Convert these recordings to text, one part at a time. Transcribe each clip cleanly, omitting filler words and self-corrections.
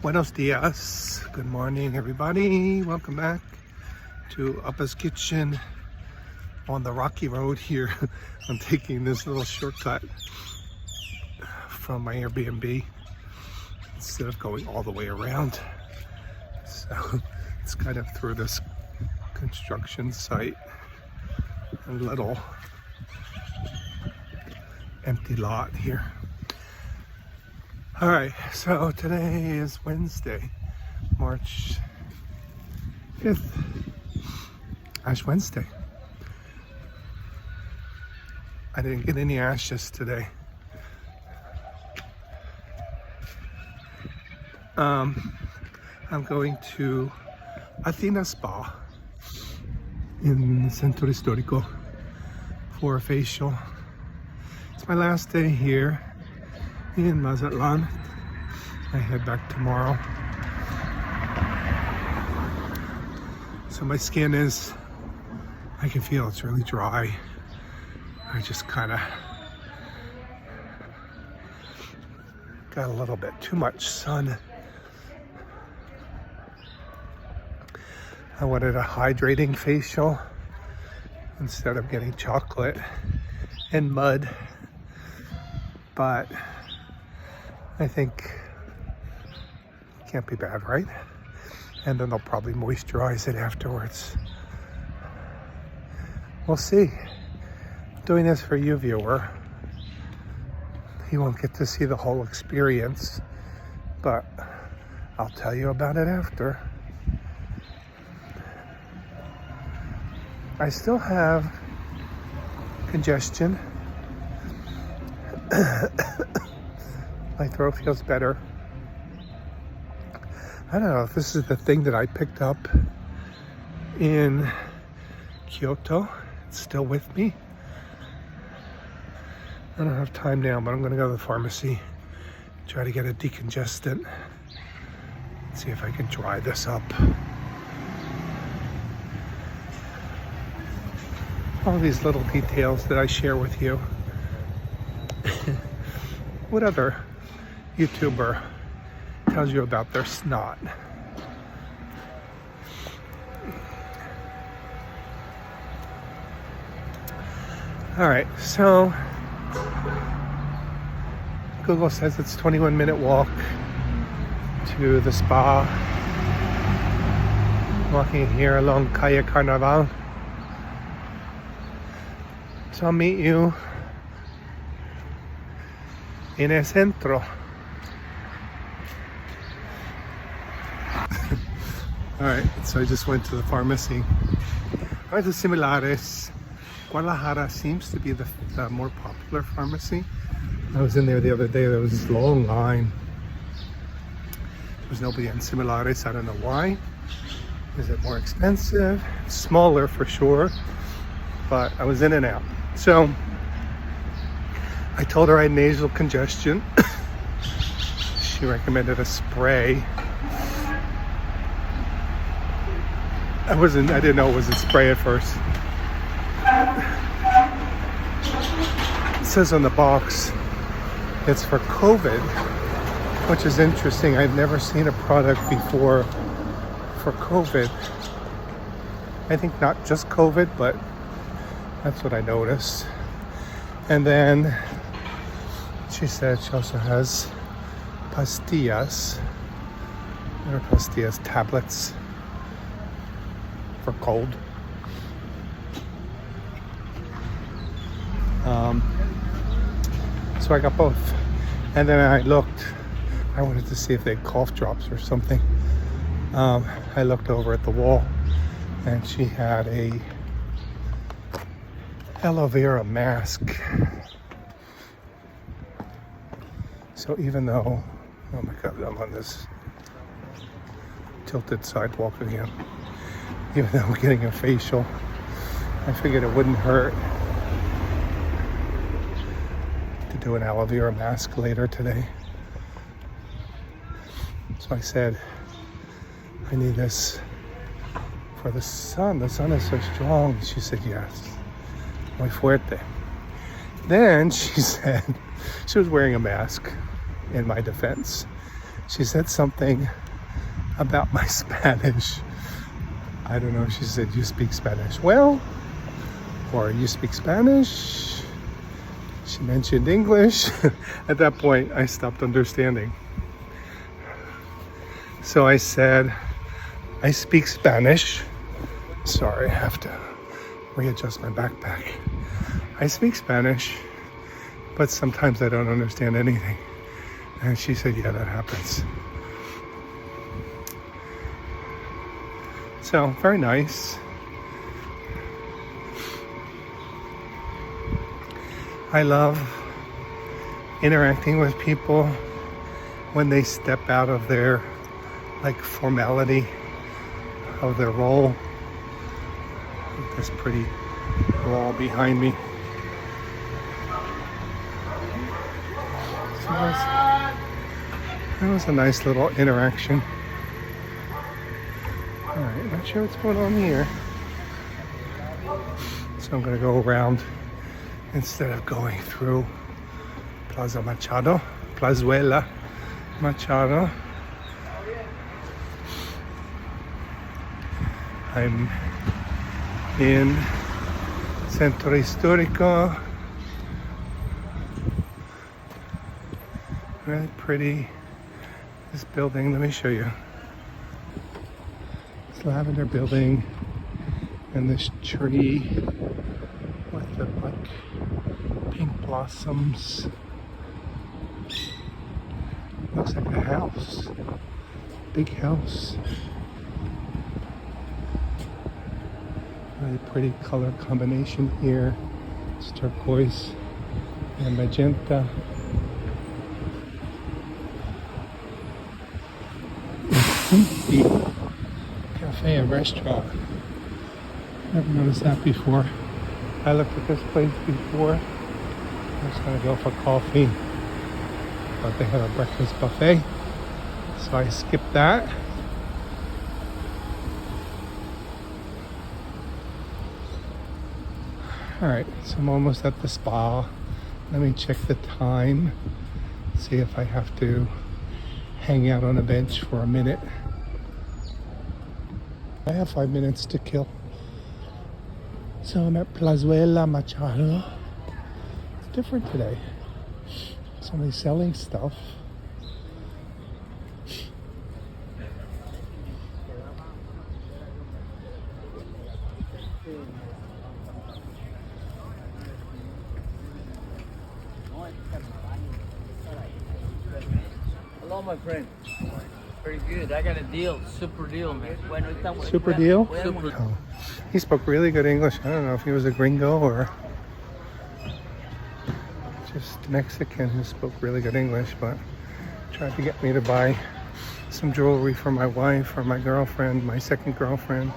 Buenos dias. Good morning, everybody. Welcome back to Appa's Kitchen on the rocky road here. I'm taking this little shortcut from my Airbnb instead of going all the way around. So it's kind of through this construction site, a little empty lot here. All right, so today is Wednesday, March 5th, Ash Wednesday. I didn't get any ashes today. I'm going to Athina Spa in Centro Histórico for a facial. It's my last day here in Mazatlán. I head back tomorrow. So my skin is, I can feel it's really dry. I just kind of got a little bit too much sun. I wanted a hydrating facial instead of getting chocolate and mud, but I think it can't be bad, right? And then they'll probably moisturize it afterwards. We'll see. Doing this for you, viewer. You won't get to see the whole experience, but I'll tell you about it after. I still have congestion. My throat feels better. I don't know if this is the thing that I picked up in Kyoto. It's still with me. I don't have time now, but I'm gonna go to the pharmacy, try to get a decongestant, see if I can dry this up. All these little details that I share with you. What other YouTuber tells you about their snot? All right, so Google says it's a 21-minute walk to the spa. Walking here along Calle Carnaval. So I'll meet you in el centro. All right, so I just went to the pharmacy. Prices similares. Guadalajara seems to be the more popular pharmacy. I was in there the other day, there was this long line. There was nobody in Similares, I don't know why. Is it more expensive? Smaller for sure, but I was in and out. So I told her I had nasal congestion. She recommended a spray. I didn't know it was a spray at first. It says on the box it's for COVID, which is interesting. I've never seen a product before for COVID. I think not just COVID, but that's what I noticed. And then she said she also has pastillas. What are pastillas? Tablets for cold. So I got both. And then I looked, I wanted to see if they had cough drops or something. I looked over at the wall and she had a aloe vera mask. So even though, oh my God, I'm on this tilted sidewalk again. Even though we're getting a facial, I figured it wouldn't hurt to do an aloe vera mask later today. So I said, I need this for the sun. The sun is so strong. She said, yes, muy fuerte. Then she said, she was wearing a mask in my defense. She said something about my Spanish. I don't know. She said, you speak Spanish well, or you speak Spanish. She mentioned English. At that point, I stopped understanding. So I said, I speak Spanish. Sorry, I have to readjust my backpack. I speak Spanish, but sometimes I don't understand anything. And she said, yeah, that happens. So, very nice. I love interacting with people when they step out of their formality of their role. This pretty wall behind me. So that was a nice little interaction. Alright, not sure what's going on here. So I'm gonna go around instead of going through Plaza Machado, Plazuela Machado. I'm in Centro Histórico. Really pretty, this building. Let me show you. This lavender building and this tree with the pink blossoms. Looks like a house, big house. Really pretty color combination here. It's turquoise and magenta. Cafe and restaurant. Never noticed that before. I looked at this place before. I was gonna go for coffee, but they had a breakfast buffet, so I skipped that. Alright, so I'm almost at the spa. Let me check the time, see if I have to hang out on a bench for a minute. I have 5 minutes to kill. So I'm at Plazuela Machado. It's different today. Somebody's selling stuff. Hello, my friend. Pretty good. I got a deal. Super deal, man. Super deal? Super. Oh. He spoke really good English. I don't know if he was a gringo or just Mexican who spoke really good English, but tried to get me to buy some jewelry for my wife or my girlfriend, my second girlfriend.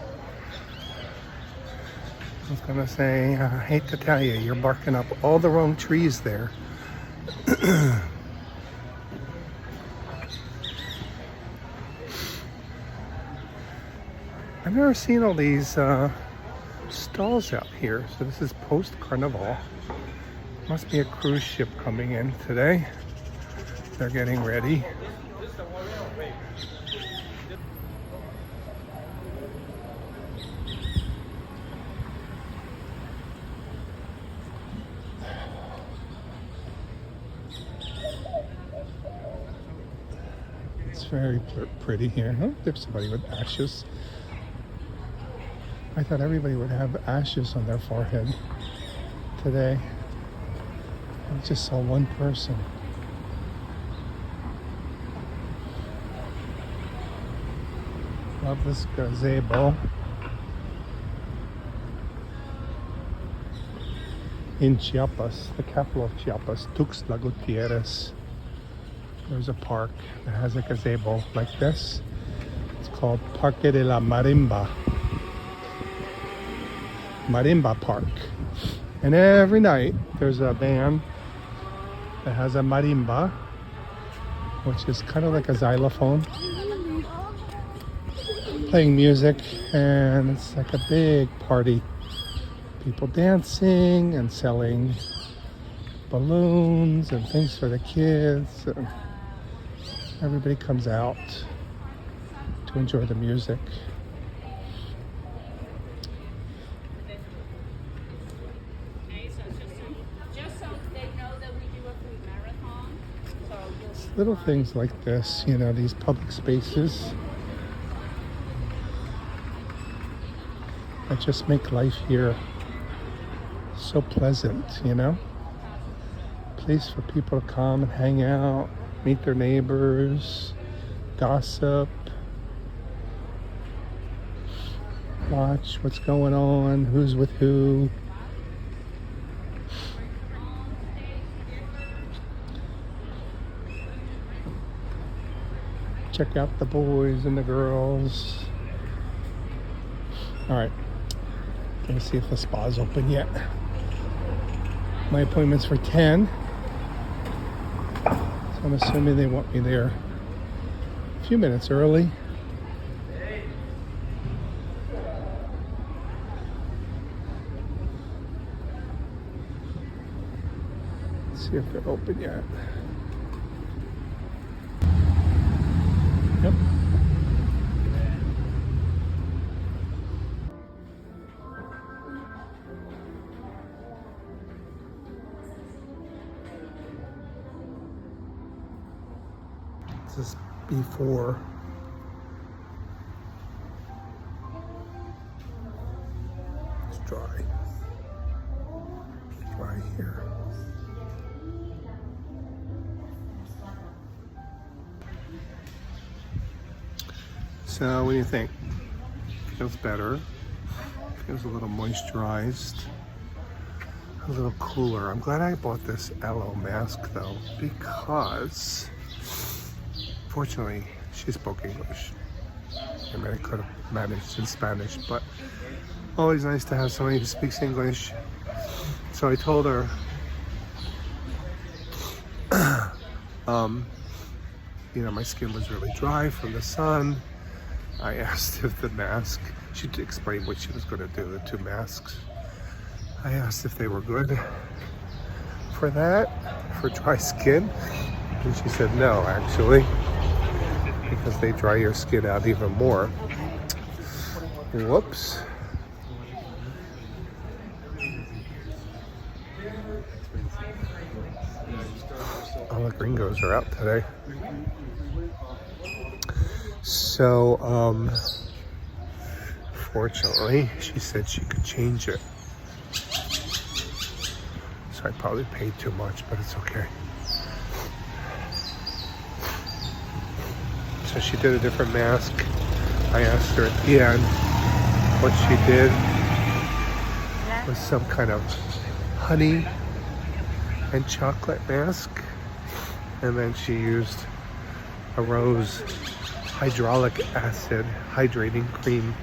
I was gonna say, I hate to tell you, you're barking up all the wrong trees there. I've never seen all these stalls out here. So this is post-carnival. Must be a cruise ship coming in today. They're getting ready. It's very pretty here. Oh, there's somebody with ashes. I thought everybody would have ashes on their forehead today. I just saw one person. Love this gazebo. In Chiapas, the capital of Chiapas, Tuxtla Gutierrez. There's a park that has a gazebo like this. It's called Parque de la Marimba. Marimba Park. And every night there's a band that has a marimba, which is kind of like a xylophone, playing music, and it's like a big party. People dancing and selling balloons and things for the kids. Everybody comes out to enjoy the music. Just so they know that we do a food marathon. So Little things like this, you know, these public spaces that just make life here so pleasant, you know? Place for people to come and hang out, meet their neighbors, gossip, watch what's going on, who's with who. Check out the boys and the girls. All right, gonna see if the spa's open yet. My appointment's for 10. So I'm assuming they want me there a few minutes early. Let's see if they're open yet. Yep. This is before. It's dry. Dry here. So what do you think? Feels better. Feels a little moisturized. A little cooler. I'm glad I bought this aloe mask though, because fortunately she spoke English. I mean, I could have managed in Spanish, but always nice to have somebody who speaks English. So I told her, you know, my skin was really dry from the sun. I asked if the mask, she explained what she was going to do, the two masks. I asked if they were good for that, for dry skin. And she said no, actually, because they dry your skin out even more. Whoops. All the gringos are out today. So, fortunately, she said she could change it. So I probably paid too much, but it's okay. So she did a different mask. I asked her at the end what she did was some kind of honey and chocolate mask. And then she used a rose hydraulic acid hydrating cream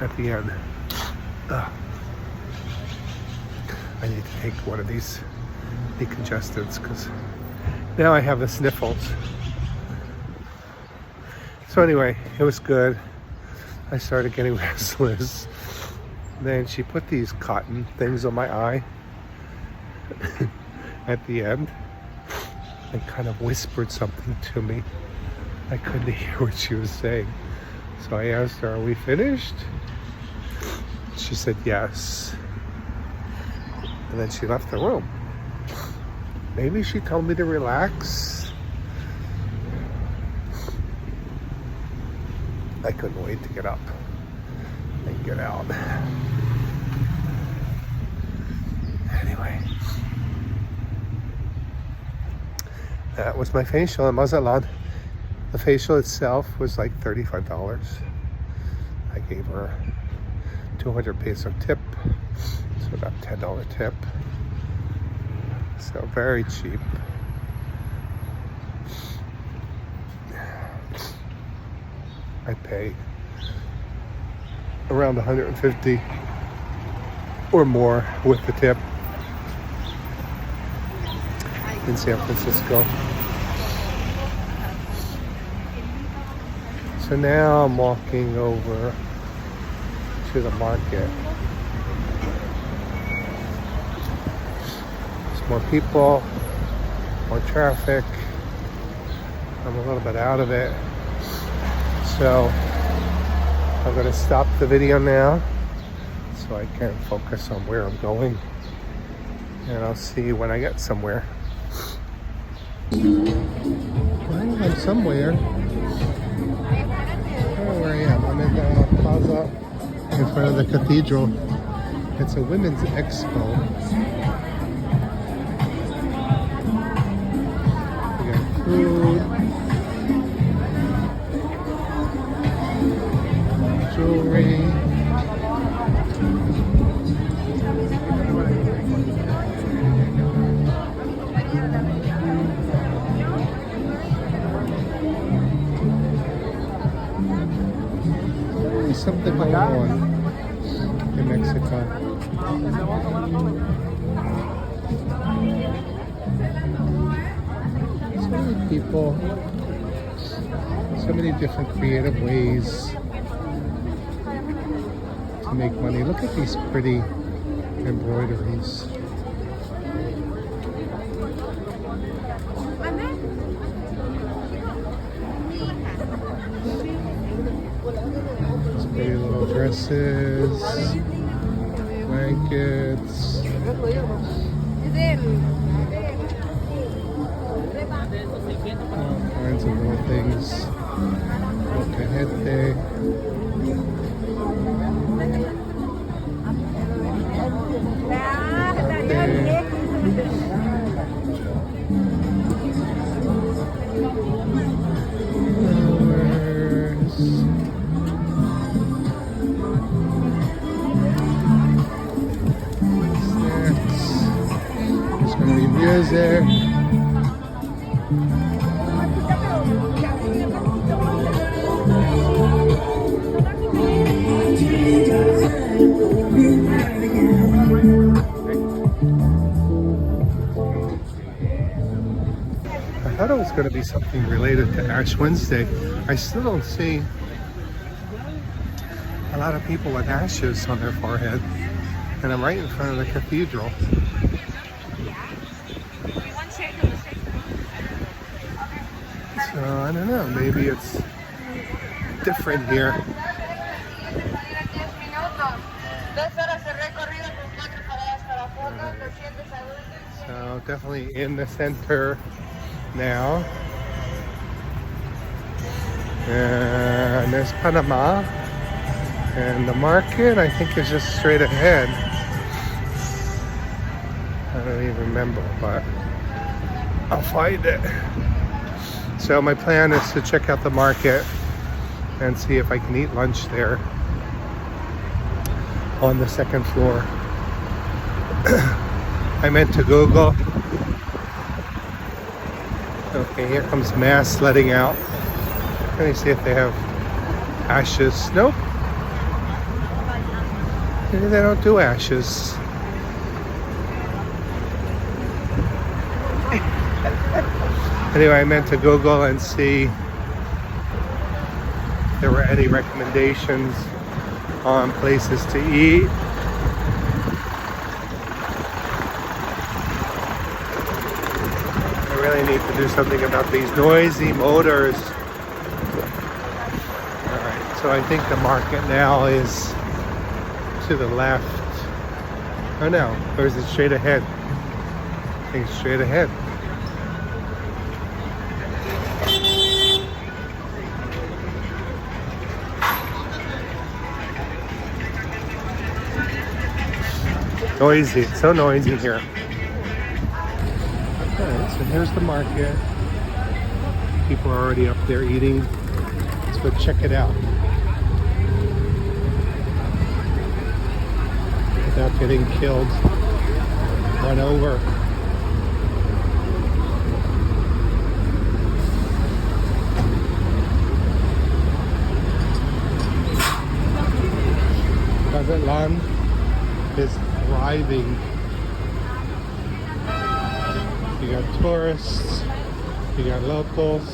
at the end. Ugh. I need to take one of these decongestants because now I have the sniffles. So anyway, it was good. I started getting restless. Then she put these cotton things on my eye at the end and kind of whispered something to me. I couldn't hear what she was saying. So I asked her, are we finished? She said yes. And then she left the room. Maybe she told me to relax. I couldn't wait to get up and get out. Anyway, that was my facial in Mazatlán. The facial itself was like $35. I gave her 200 peso tip, so about $10 tip. So very cheap. I pay around 150 or more with the tip in San Francisco. So now I'm walking over to the market. There's more people, more traffic. I'm a little bit out of it. So I'm going to stop the video now so I can focus on where I'm going. And I'll see you when I get somewhere. I'm somewhere. I don't know where I am. I'm in the plaza in front of the cathedral. It's a women's expo. We got food, jewelry. There's something going on in Mexico. So many people, so many different creative ways to make money. Look at these pretty embroideries. These pretty little dresses, blankets. All kinds of little things. Cajete. Snacks. There's going to be music. I thought it was going to be something related to Ash Wednesday. I still don't see a lot of people with ashes on their forehead. And I'm right in front of the cathedral. So I don't know, maybe it's different here. So definitely in the center now. And there's Panama. And the market, I think, is just straight ahead. I don't even remember, but I'll find it. So my plan is to check out the market and see if I can eat lunch there on the second floor. I meant to Google. Okay, here comes mass letting out. Let me see if they have ashes. Nope. Maybe they don't do ashes. Anyway, I meant to Google and see if there were any recommendations on places to eat. I really need to do something about these noisy motors. Alright, so I think the market now is to the left. Oh no, or is it straight ahead? I think it's straight ahead. Noisy, it's so noisy here. Okay, so here's the market. People are already up there eating. Let's go check it out. Without getting killed, run over. Mazatlán is thriving. You got tourists, you got locals.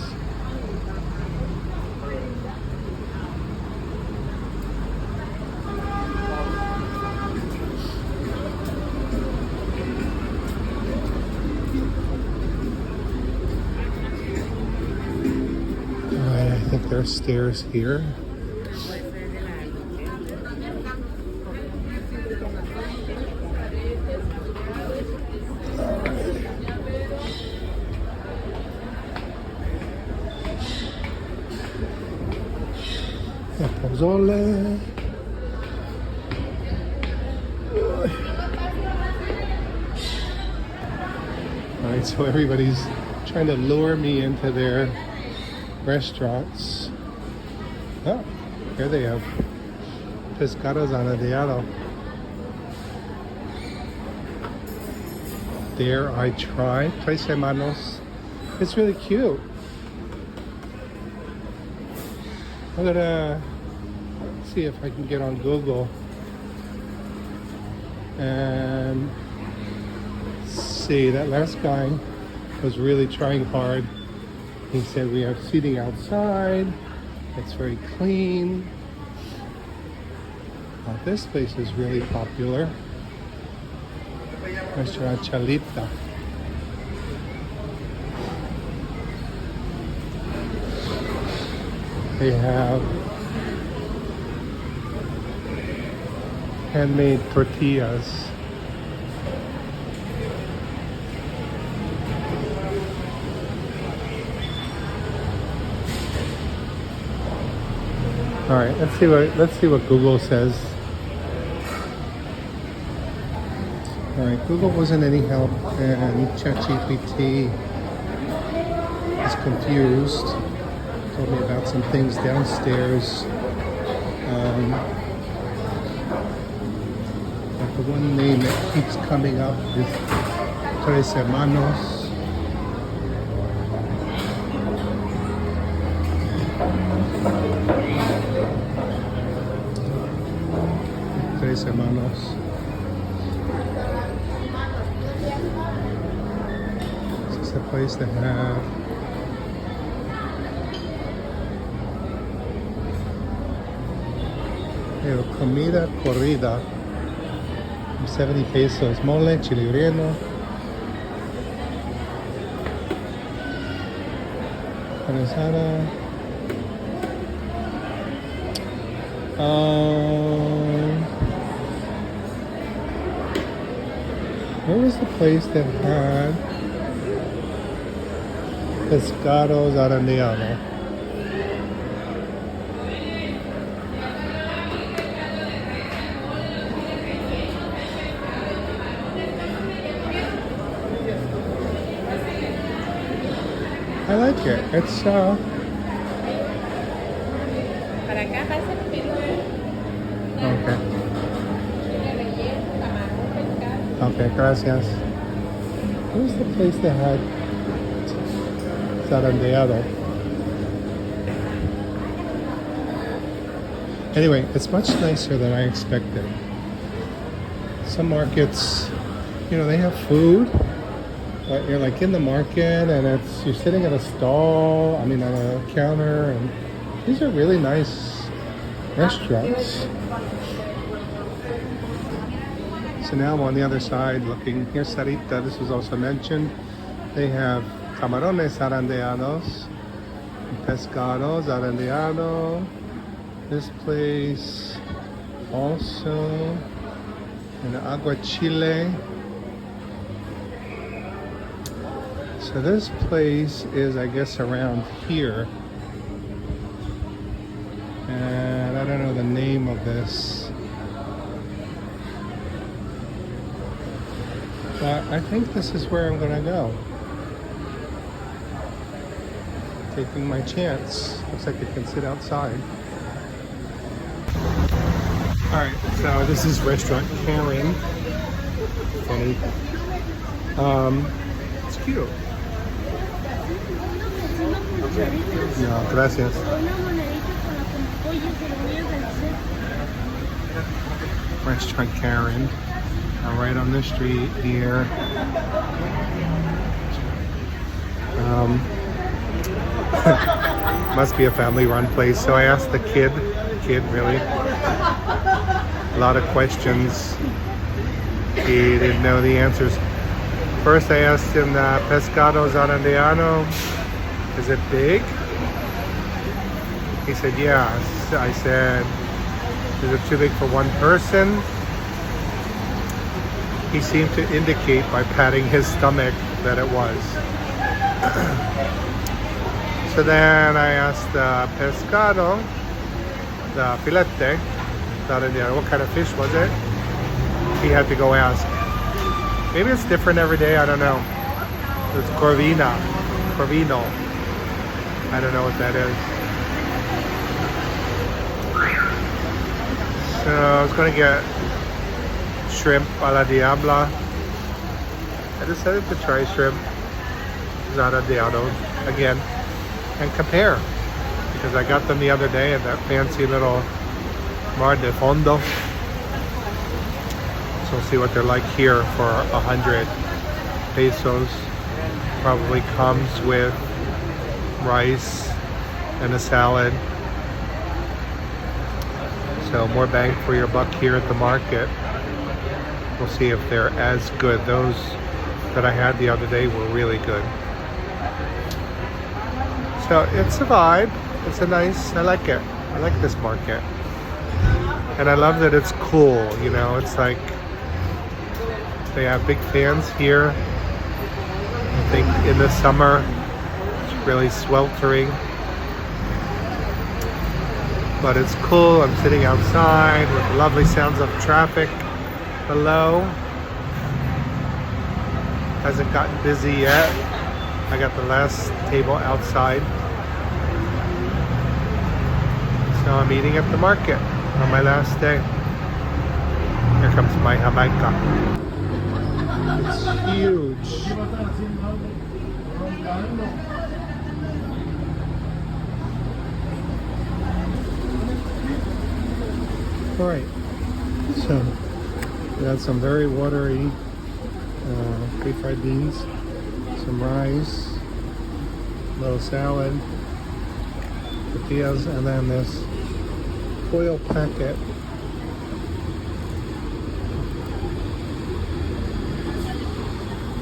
think there are stairs here. Pozole. Alright, so everybody's trying to lure me into their restaurants. Oh, here they have pescados anadeado. Dare I try? Tres hermanos. It's really cute. I'm gonna see if I can get on Google and see. That last guy was really trying hard. He said we have seating outside. It's very clean. This place is really popular. Restaurant Chalita. They have handmade tortillas. All right, let's see what Google says. All right, Google wasn't any help, and ChatGPT is confused. Told me about some things downstairs. But the one name that keeps coming up is Tres Hermanos. Tres Hermanos. This is a place that have comida corrida, 70 pesos, mole, chile relleno, carne. Where was the place that had pescados zareandos? I like it. It's Para acá pasa el pino. okay. Okay, gracias. Where's the place that had zareandos? Anyway, it's much nicer than I expected. Some markets, you know, they have food, but you're like in the market and you're sitting at a stall, on a counter, and these are really nice restaurants. So now I'm on the other side looking. Here's Sarita, this was also mentioned. They have camarones zarandeados, pescados zarandeado. This place also, and aguachile. So this place is, I guess, around here. And I don't know the name of this. But I think this is where I'm gonna go. Taking my chance. Looks like I can sit outside. Alright, so this is restaurant Karen. Funny. It's cute. No, gracias. Restaurant Karen. Right on the street here. Must be a family-run place. So I asked the kid really, a lot of questions. He didn't know the answers. First I asked him, pescado zarandeano, is it big? He said, yes. I said, is it too big for one person? He seemed to indicate by patting his stomach that it was. So then I asked the pescado, the filete, what kind of fish was it? He had to go ask. Maybe it's different every day, I don't know. It's corvino. I don't know what that is. So I was going to get shrimp a la diabla. I decided to try shrimp zareandos again and compare, because I got them the other day at that fancy little Marde Fondo. So we'll see what they're like here for 100 pesos. Probably comes with rice and a salad. So more bang for your buck here at the market. We'll see if they're as good. Those that I had the other day were really good. So it's a vibe. It's a nice, I like it. I like this market. And I love that it's cool, you know, it's like they have big fans here. I think in the summer it's really sweltering. But it's cool. I'm sitting outside with the lovely sounds of traffic below. Hasn't gotten busy yet. I got the last table outside. So I'm eating at the market on my last day. Here comes my Jamaica. It's huge. All right, so we got some very watery refried beans, some rice, a little salad, tortillas, and then this foil packet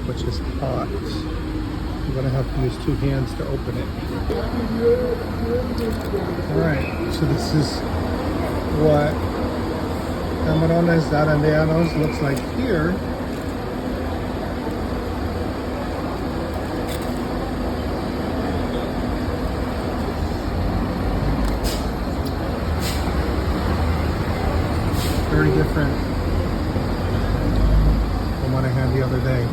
which is hot. I'm gonna have to use 2 hands to open it. All right, so this is what camarones zareandos looks like here. Very different from what I had the other day.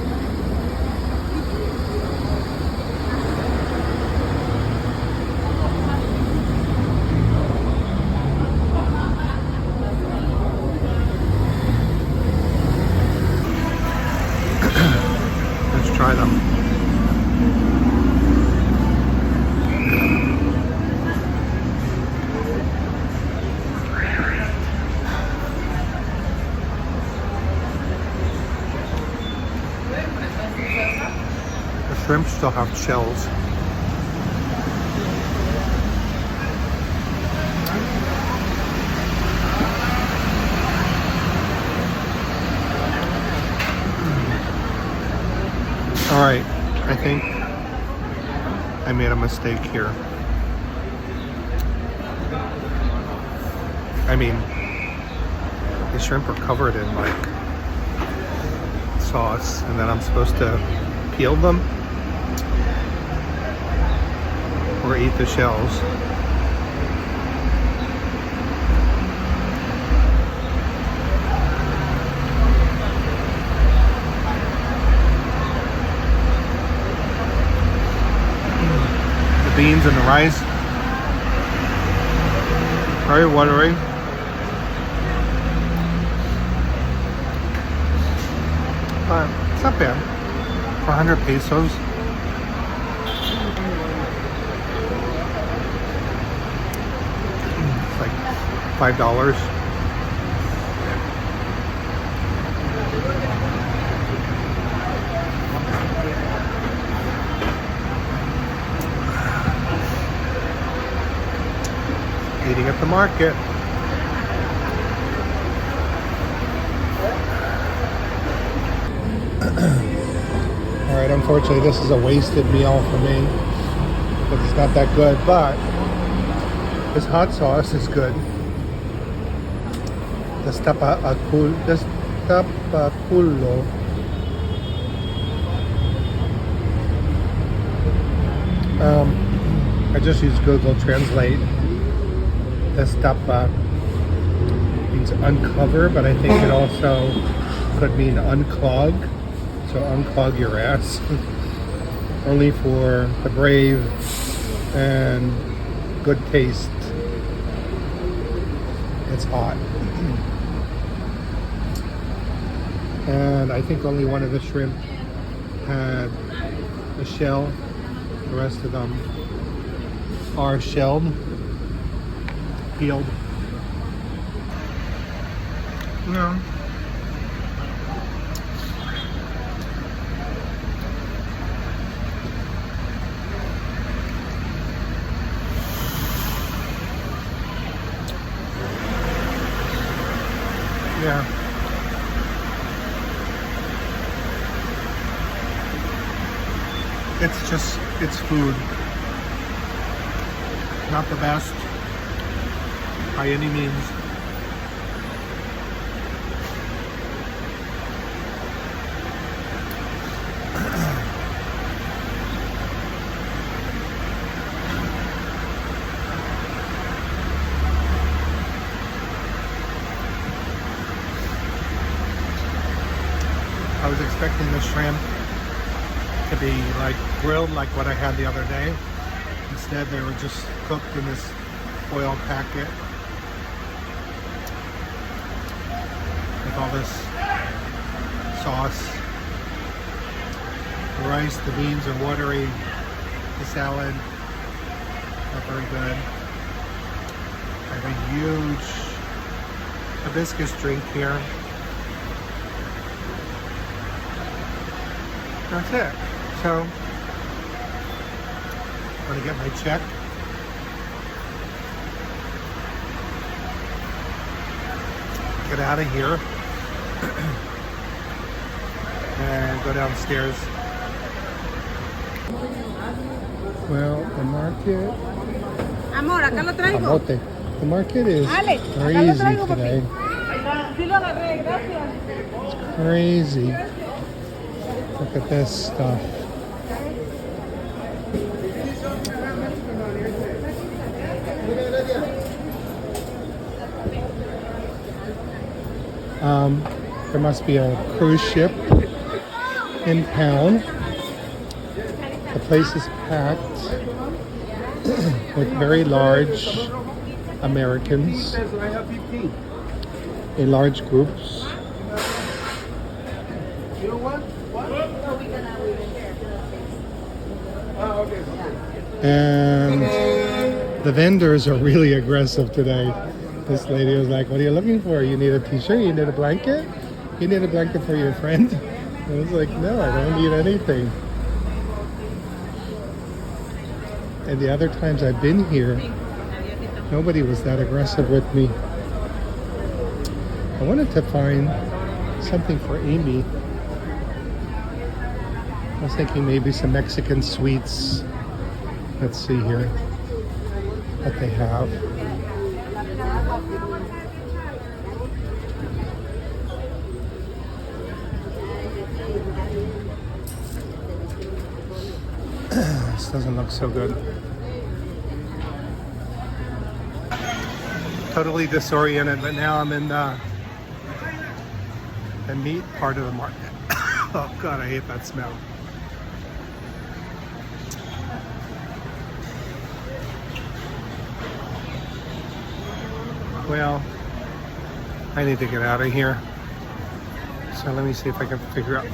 Let's try them. The shrimp still have shells. All right, I think I made a mistake here. I mean, the shrimp are covered in like sauce, and then I'm supposed to peel them or eat the shells. Beans and the rice, very watery. But it's not bad for 100 pesos. It's like $5. Eating at the market. All right, unfortunately this is a wasted meal for me because it's not that good, but This hot sauce is good. Destapaculo. I just use Google Translate. Destapa means uncover, but I think it also could mean unclog. So unclog your ass. Only for the brave and good taste. It's hot. And I think only one of the shrimp had a shell. The rest of them are shelled, peeled. No. Yeah. It's food. Not the best by any means. I was expecting the shrimp to be like grilled like what I had the other day. Instead they were just cooked in this foil packet with all this sauce. The rice, the beans are watery, the salad, not very good. I have a huge hibiscus drink here. That's it. So, I'm gonna get my check. Get out of here. And go downstairs. Well, the market. Amor, acá lo traigo. Camote. The market is Ale, crazy acá lo traigo, today. Sí lo agarré, gracias. It's crazy. Look at this stuff. There must be a cruise ship in town. The place is packed with very large Americans in large groups. And the vendors are really aggressive today. This lady was like, what are you looking for? You need a t-shirt? You need a blanket? You need a blanket for your friend? I was like, no, I don't need anything. And the other times I've been here, nobody was that aggressive with me. I wanted to find something for Amy. I was thinking maybe some Mexican sweets. Let's see here what they have. This doesn't look so good. Totally disoriented, but now I'm in the meat part of the market. Oh God, I hate that smell. Well, I need to get out of here. So let me see if I can figure out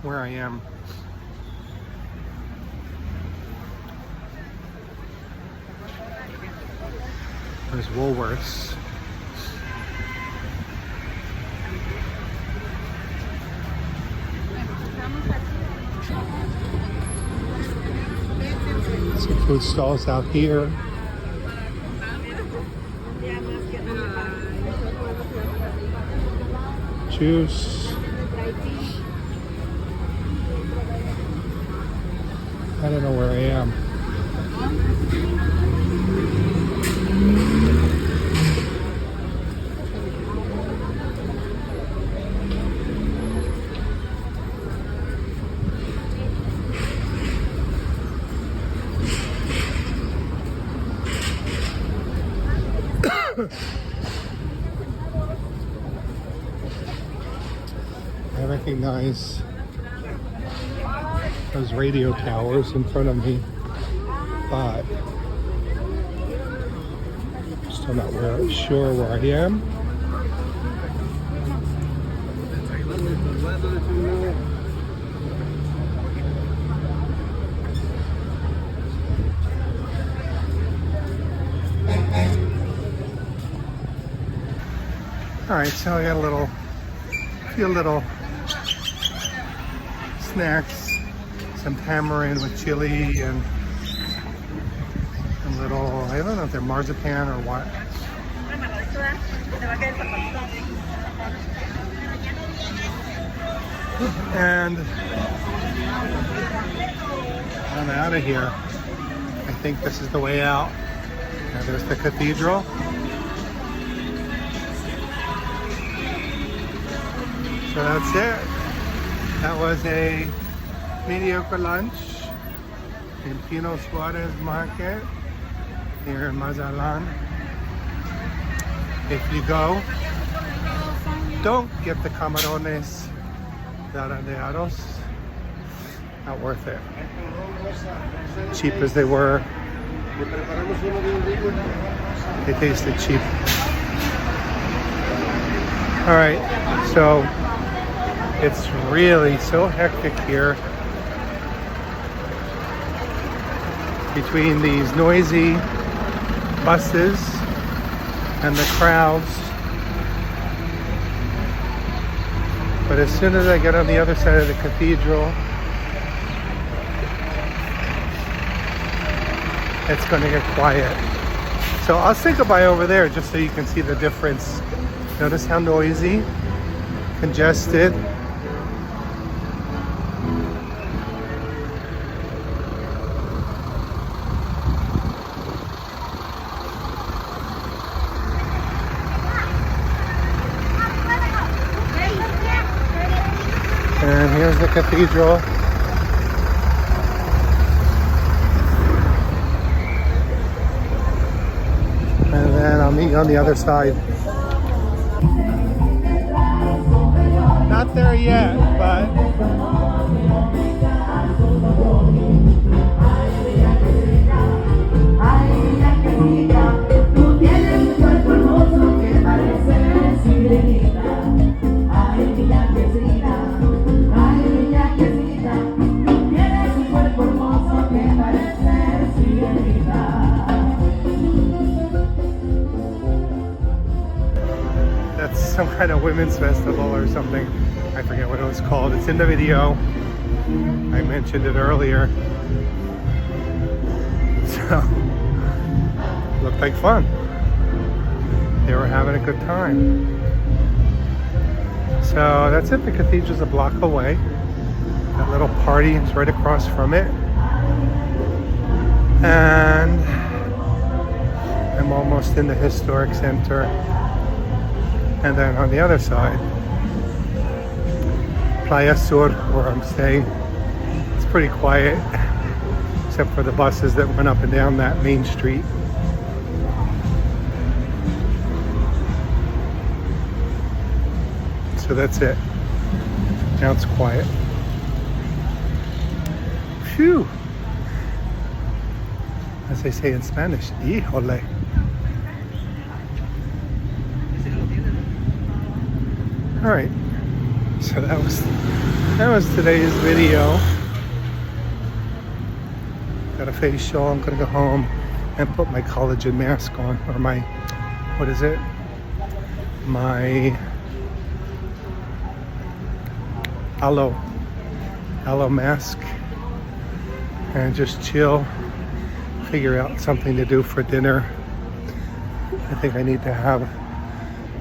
where I am. There's Woolworths. Some food stalls out here. Juice. I don't know where I am. I recognize those radio towers in front of me, but still not sure where I am. All right, so I got a few little snacks, some tamarind with chili and a little, I don't know if they're marzipan or what. And I'm out of here. I think this is the way out. Now there's the cathedral. So that's it. That was a mediocre lunch in Pino Suarez market here in Mazatlán. If you go, don't get the camarones, zareandos. Not worth it. Cheap as they were, they tasted cheap. All right, so it's really so hectic here between these noisy buses and the crowds. But as soon as I get on the other side of the cathedral, it's going to get quiet. So I'll say goodbye over there just so you can see the difference. Notice how noisy, congested. And here's the cathedral. And then I'll meet you on the other side. Not there yet, but that's some kind of women's festival or something. I forget what it was called. It's in the video. I mentioned it earlier. So, looked like fun. They were having a good time. So that's it. The cathedral's a block away. That little party is right across from it. And I'm almost in the historic center. And then on the other side, Playa Sur, where I'm staying, it's pretty quiet, except for the buses that went up and down that main street. So that's it. Now it's quiet. Phew. As they say in Spanish, híjole. All right, so that was today's video. Got a facial. I'm gonna go home and put my collagen mask on, or my, what is it? My aloe mask, and just chill. Figure out something to do for dinner. I think I need to have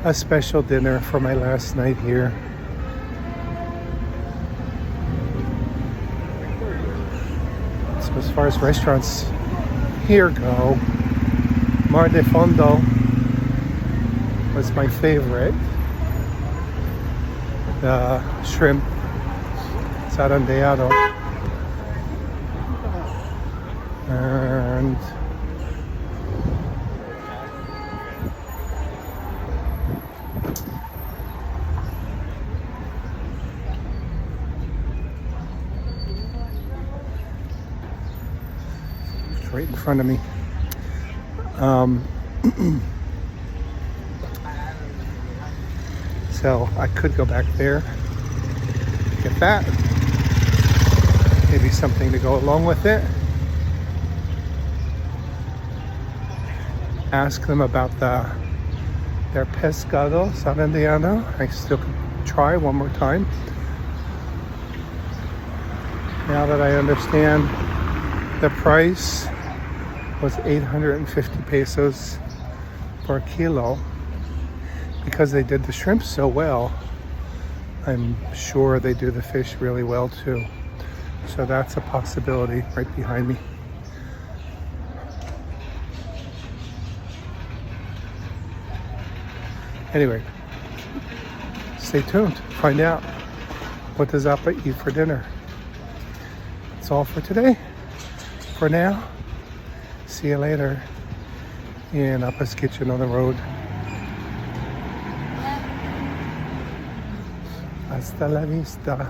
a special dinner for my last night here. So as far as restaurants here go, Marde Fondo was my favorite. The shrimp zareando, and in front of me. So I could go back there, get that. Maybe something to go along with it. Ask them about their pescado zareando. I still could try one more time. Now that I understand the price was 850 pesos for a kilo. Because they did the shrimp so well, I'm sure they do the fish really well too. So that's a possibility right behind me. Anyway, stay tuned. Find out what does Appa eat for dinner. That's all for today. For now, see you later in Appa's kitchen on the road. Hasta la vista.